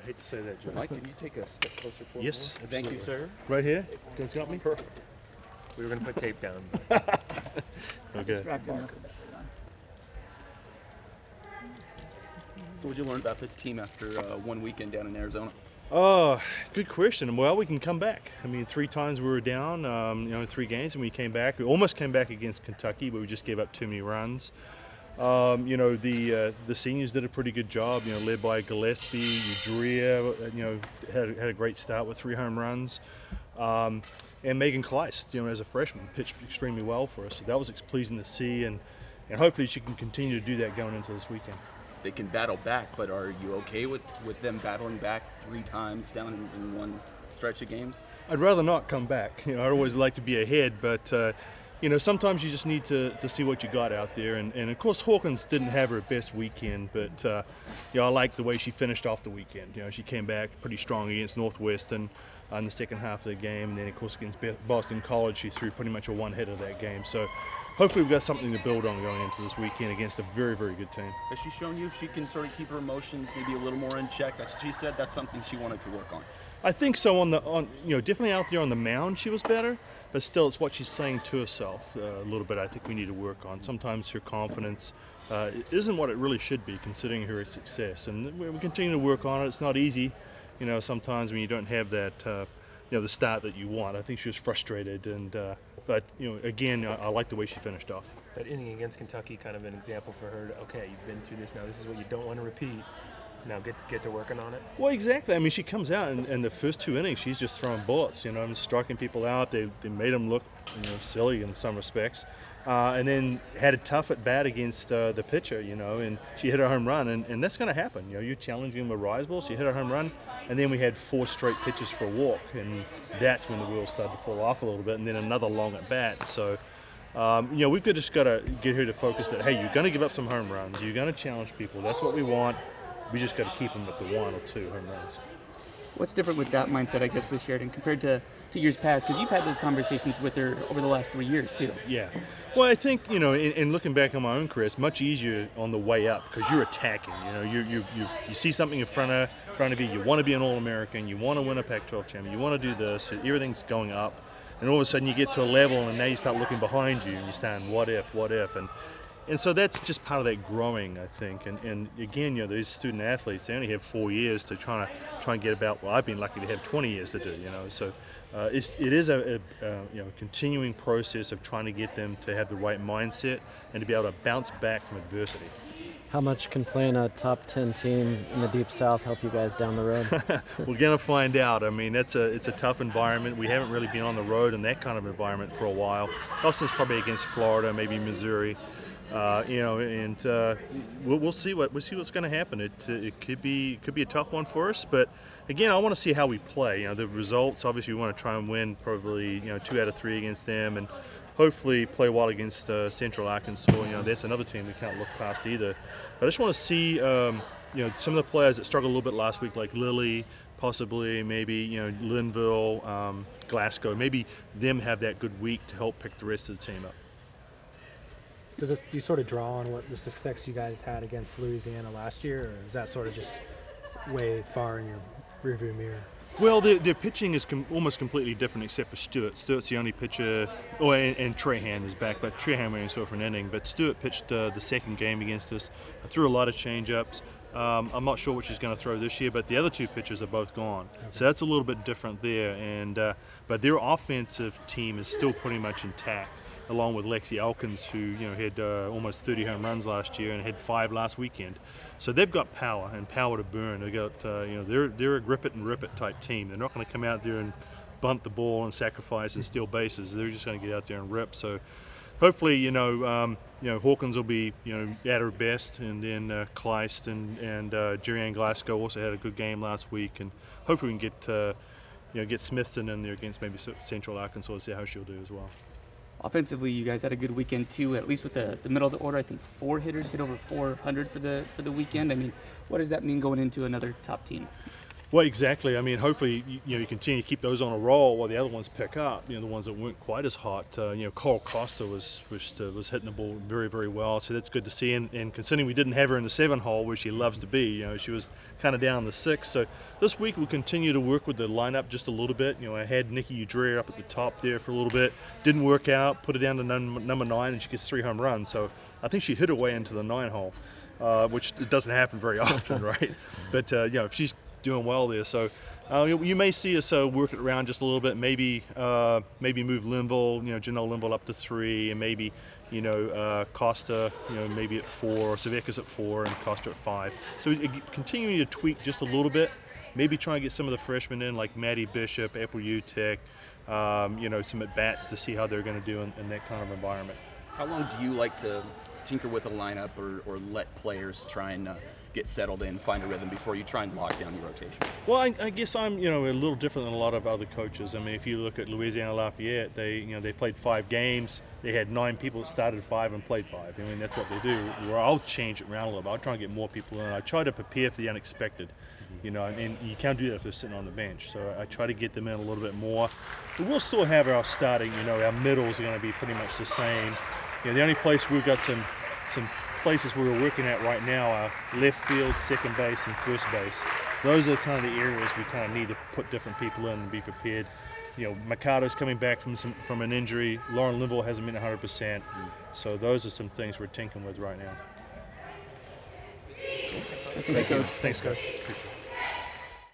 hate to say that, Joe. Mike, can you take a step closer forward? Yes, Thank you, sir. Right here? You guys got me? Perfect. We were going to put tape down. Okay. So what did you learn about this team after one weekend down in Arizona? Oh, good question. Well, we can come back. I mean, 3 times we were down, in 3 games, and we came back. We almost came back against Kentucky, but we just gave up too many runs. The seniors did a pretty good job, led by Gillespie, Udria, had a great start with 3 home runs. And Megan Kleist, as a freshman, pitched extremely well for us. So that was pleasing to see, and hopefully she can continue to do that going into this weekend. They can battle back, but are you okay with them battling back 3 times down in one stretch of games? I'd rather not come back. I'd always like to be ahead, but sometimes you just need to see what you got out there. And of course, Hawkins didn't have her best weekend, but I like the way she finished off the weekend. She came back pretty strong against Northwestern in the second half of the game, and then of course against Boston College, she threw pretty much a one-hitter that game. So hopefully we've got something to build on going into this weekend against a very, very good team. Has she shown you if she can sort of keep her emotions maybe a little more in check? As she said, that's something she wanted to work on. I think so. Definitely out there on the mound, she was better, but still, it's what she's saying to herself a little bit. I think we need to work on. Sometimes her confidence isn't what it really should be, considering her success, and we continue to work on it. It's not easy, sometimes when you don't have that, the start that you want. I think she was frustrated, but again, I like the way she finished off. That inning against Kentucky, kind of an example for her. Okay, you've been through this now. This is what you don't want to repeat. Now get to working on it. Well, exactly. I mean, she comes out and the first 2 innings, she's just throwing bullets. And striking people out. They made them look, silly in some respects, and then had a tough at bat against the pitcher. And she hit a home run, and that's going to happen. You're challenging with rise balls. She hit a home run, and then we had 4 straight pitches for a walk, and that's when the wheels started to fall off a little bit. And then another long at bat. So. We've just got to get her to focus that, hey, you're going to give up some home runs. You're going to challenge people. That's what we want. We just got to keep them at the 1 or 2 home runs. What's different with that mindset, I guess, with Sheridan compared to years past? Because you've had those conversations with her over the last 3 years, too. Yeah. Well, I think, in looking back on my own career, it's much easier on the way up because you're attacking. You see something in front of you. You want to be an All-American. You want to win a Pac-12 champion. You want to do this. Everything's going up. And all of a sudden you get to a level and now you start looking behind you and you're saying, what if? And so that's just part of that growing, I think. And again, these student athletes, they only have 4 years to try and get about. Well, I've been lucky to have 20 years to do. So it is a continuing process of trying to get them to have the right mindset and to be able to bounce back from adversity. How much can playing a top 10 team in the Deep South help you guys down the road? We're going to find out. I mean, it's a tough environment. We haven't really been on the road in that kind of environment for a while. Austin's probably against Florida, maybe Missouri. We'll see what's going to happen. It could be a tough one for us, but again, I want to see how we play. The results. Obviously, we want to try and win probably 2 out of 3 against them, and hopefully play well against Central Arkansas. That's another team we can't look past either. But I just want to see some of the players that struggled a little bit last week, like Lily, possibly maybe Linville, Glasgow. Maybe them have that good week to help pick the rest of the team up. Do you sort of draw on what the success you guys had against Louisiana last year, or is that sort of just way far in your rearview mirror? Well, their pitching is almost completely different except for Stewart. Stewart's the only pitcher, and Trahan is back, but Trahan went in for an inning. But Stewart pitched the second game against us, threw a lot of change-ups. I'm not sure which he's going to throw this year, but the other 2 pitchers are both gone. Okay. So that's a little bit different there. But their offensive team is still pretty much intact, along with Lexi Elkins, who had almost 30 home runs last year and had 5 last weekend. So they've got power and power to burn. They got they're a grip it and rip it type team. They're not going to come out there and bunt the ball and sacrifice and steal bases. They're just going to get out there and rip. So hopefully Hawkins will be at her best, and then Kleist and Jerry-Ann Glasgow also had a good game last week, and hopefully we can get Smithson in there against maybe Central Arkansas and see how she'll do as well. Offensively, you guys had a good weekend too, at least with the middle of the order. I think 4 hitters hit over 400 for the weekend. I mean, what does that mean going into another top team? Well, exactly. I mean, hopefully, you continue to keep those on a roll while the other ones pick up. The ones that weren't quite as hot. Cole Costa was hitting the ball very, very well, so that's good to see. And considering we didn't have her in the 7 hole where she loves to be, she was kind of down in the 6. So this week we'll continue to work with the lineup just a little bit. I had Nikki Udrea up at the top there for a little bit. Didn't work out. Put her down to number 9, and she gets 3 home runs. So I think she hit her way into the 9 hole, which it doesn't happen very often, right? But if she's doing well there, so you may see us work it around just a little bit. Maybe move Linville, Janelle Linville up to 3, and maybe Costa, maybe at 4, Saveka's at 4, and Costa at 5. So continuing to tweak just a little bit. Maybe try and get some of the freshmen in, like Maddie Bishop, April Utek, some at bats to see how they're going to do in that kind of environment. How long do you like to tinker with a lineup or let players try and get settled in, find a rhythm before you try and lock down your rotation? Well, I guess I'm a little different than a lot of other coaches. I mean, if you look at Louisiana Lafayette, they played 5 games. They had 9 people that started 5 and played 5. I mean, that's what they do. Where I'll change it around a little bit. I'll try and get more people in. I try to prepare for the unexpected. And you can't do that if they're sitting on the bench. So I try to get them in a little bit more. But we'll still have our starting. Our middles are going to be pretty much the same. The only place we've got some places we're working at right now are left field, second base, and first base. Those are kind of the areas we kind of need to put different people in and be prepared. Mikado's coming back from an injury. Lauren Linville hasn't been 100%. So those are some things we're tinkering with right now. Thank you, Coach. Thanks, guys.